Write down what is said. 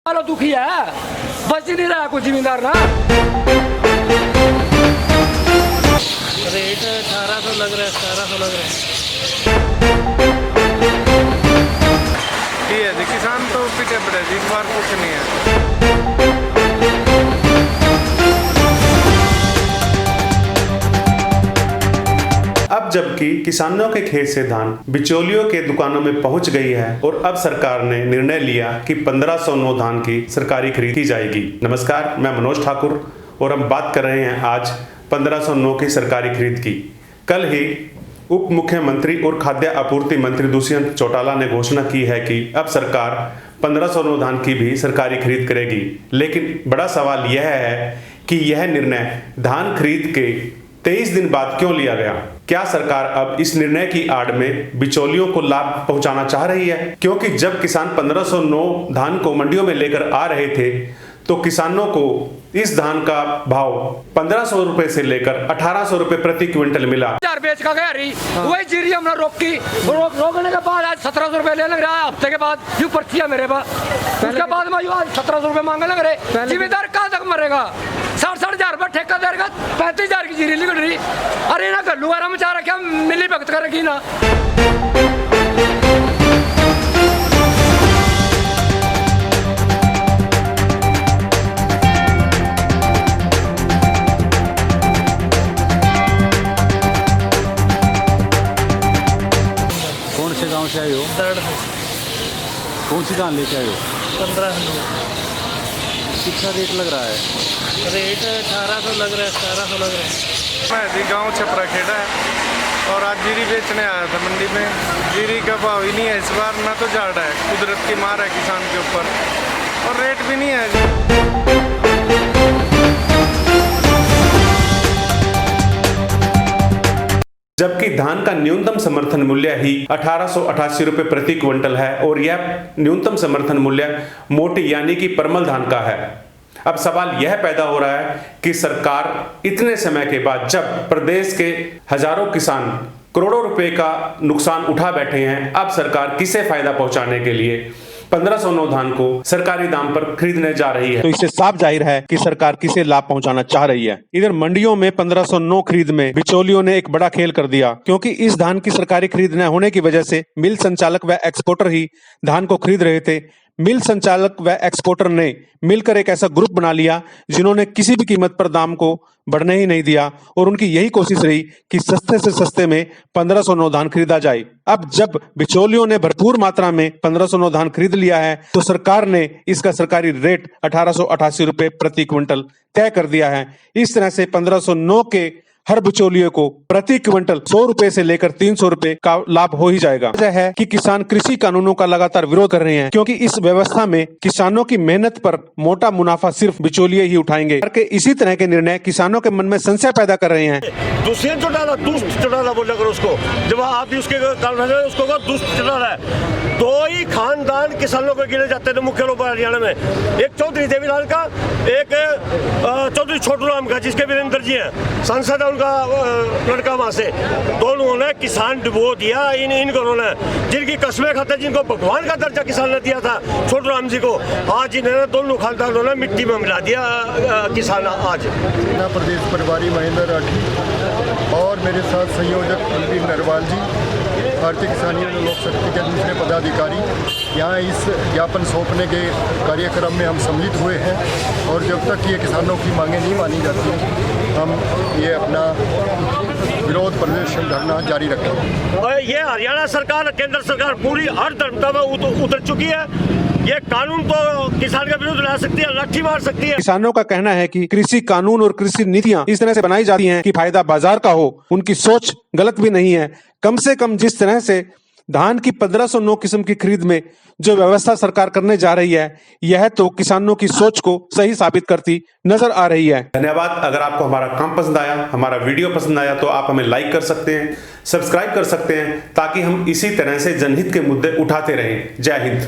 वाला दुखी है, बच ही नहीं रहा कुछ जिम्मेदार ना। रेट 1800 लग रहा है, 1700 लग रहा है। ये किसान तो पीछे पड़े, इस बार कुछ नहीं है। अब जबकि किसानों के खेत से धान बिचौलियों के दुकानों में पहुंच गई है और अब सरकार ने निर्णय लिया कि 1509 धान की सरकारी खरीद की जाएगी। नमस्कार, मैं मनोज ठाकुर और हम बात कर रहे हैं आज 1509 की सरकारी खरीद की। कल ही उप मुख्यमंत्री और खाद्य आपूर्ति मंत्री दुष्यंत चौटाला ने घोषणा की है कि अब सरकार 1509 धान की भी सरकारी खरीद करेगी। लेकिन बड़ा सवाल यह है कि यह निर्णय धान खरीद के 23 दिन बाद क्यों लिया गया? क्या सरकार अब इस निर्णय की आड़ में बिचौलियों को लाभ पहुंचाना चाह रही है? क्योंकि जब किसान 1509 धान को मंडियों में लेकर आ रहे थे तो किसानों को इस धान का भाव 1500 रुपए से लेकर 1800 रुपए प्रति क्विंटल मिला। बेच का गया रही वही जीरी हमने रोकी, रोकने के बाद आज 1700 रुपए लेने लग रहा है। हफ्ते के बाद यूं पर्ची है मेरे पास, उसके बाद में आज 1700 रुपए मांगने लग रहे। जिम्मेदार कहाँ तक मरेगा? 60-60 हजार रुपए ठेका देगा, 35,000 की जीरी निकल रही। अरे ना गल्लू आराम चाह रखा, मिली भगत कर रखी ना। कौन से गांव से आए हो? दर्द कौन सी धान लेके आए हो? 1500 कितना रेट लग रहा है? रेट 1800 लग रहा है, 1700 लग रहा है। मैं जी गाँव छपरा खेड़ा है और आज जीरी बेचने आया था मंडी में। जीरी का भाव ही नहीं है इस बार, ना तो झाड़ है, कुदरत की मार है किसान के ऊपर, और रेट भी नहीं है। जबकि धान का न्यूनतम समर्थन मूल्य ही 1888 रुपए प्रति क्विंटल है और यह न्यूनतम समर्थन मूल्य मोटी यानी कि परमल धान का है। अब सवाल यह पैदा हो रहा है कि सरकार इतने समय के बाद जब प्रदेश के हजारों किसान करोड़ों रुपए का नुकसान उठा बैठे हैं, अब सरकार किसे फायदा पहुंचाने के लिए 1509 धान को सरकारी दाम पर खरीदने जा रही है। तो इससे साफ जाहिर है कि सरकार किसे लाभ पहुंचाना चाह रही है। इधर मंडियों में 1509 खरीद में बिचौलियों ने एक बड़ा खेल कर दिया, क्योंकि इस धान की सरकारी खरीद न होने की वजह से मिल संचालक व एक्सपोर्टर ही धान को खरीद रहे थे। मिल संचालक व एक्सपोर्टर ने मिलकर एक ऐसा ग्रुप बना लिया जिन्होंने किसी भी कीमत पर दाम को बढ़ने ही नहीं दिया और उनकी यही कोशिश रही कि सस्ते से सस्ते में 1509 धान खरीदा जाए। अब जब बिचौलियों ने भरपूर मात्रा में 1509 धान खरीद लिया है तो सरकार ने इसका सरकारी रेट 1888 रुपए प्रति क्विंटल तय कर दिया है। इस तरह से 1509 के हर बिचौलिए को प्रति क्विंटल 100 रुपए से लेकर 300 रुपए का लाभ हो ही जाएगा। वजह है कि किसान कृषि कानूनों का लगातार विरोध कर रहे हैं, क्योंकि इस व्यवस्था में किसानों की मेहनत पर मोटा मुनाफा सिर्फ बिचौलिए ही उठाएंगे। इसी तरह के निर्णय किसानों के मन में संशय पैदा कर रहे हैं। दुष्यंत चौटाला बोला करो उसको, जब आप भी उसके उसको दुष्ट चौटाला है। दो ही खानदान किसानों को गिने जाते थे मुख्य रूप हरियाणा में, एक चौधरी देवीलाल का, एक चौधरी छोटू राम का, जिसके वीरेंद्र जी हैं, सांसद है उनका लड़का वहां से। दोनों ने किसान डुबो दिया इन घरों ने, जिनकी कस्में खाते, जिनको भगवान का दर्जा किसान ने दिया था छोटू राम जी को, आज इन्होंने दोनों खानदानों ने मिट्टी में मिला दिया किसान। आज प्रदेश प्रभारी महेंद्र राठी और मेरे साथ संयोजक कुलदीप नरवाल जी, भारतीय किसान यूनियन लोक शक्ति के दूसरे पदाधिकारी यहाँ इस ज्ञापन सौंपने के कार्यक्रम में हम सम्मिलित हुए हैं। और जब तक ये किसानों की मांगें नहीं मानी जाती, हम ये अपना विरोध प्रदर्शन धरना जारी रखेंगे। और ये हरियाणा सरकार, केंद्र सरकार पूरी हर धर्मता में उतर चुकी है। ये कानून तो किसान के विरुद्ध ला सकती है, लाठी मार सकती है। किसानों का कहना है कि कृषि कानून और कृषि नीतियां इस तरह से बनाई जाती हैं कि फायदा बाजार का हो। उनकी सोच गलत भी नहीं है। कम से कम जिस तरह से धान की 1509 किस्म की खरीद में जो व्यवस्था सरकार करने जा रही है, यह तो किसानों की सोच को सही साबित करती नजर आ रही है। धन्यवाद। अगर आपको हमारा काम पसंद आया, हमारा वीडियो पसंद आया तो आप हमें लाइक कर सकते हैं, सब्सक्राइब कर सकते हैं, ताकि हम इसी तरह से जनहित के मुद्दे उठाते रहें। जय हिंद।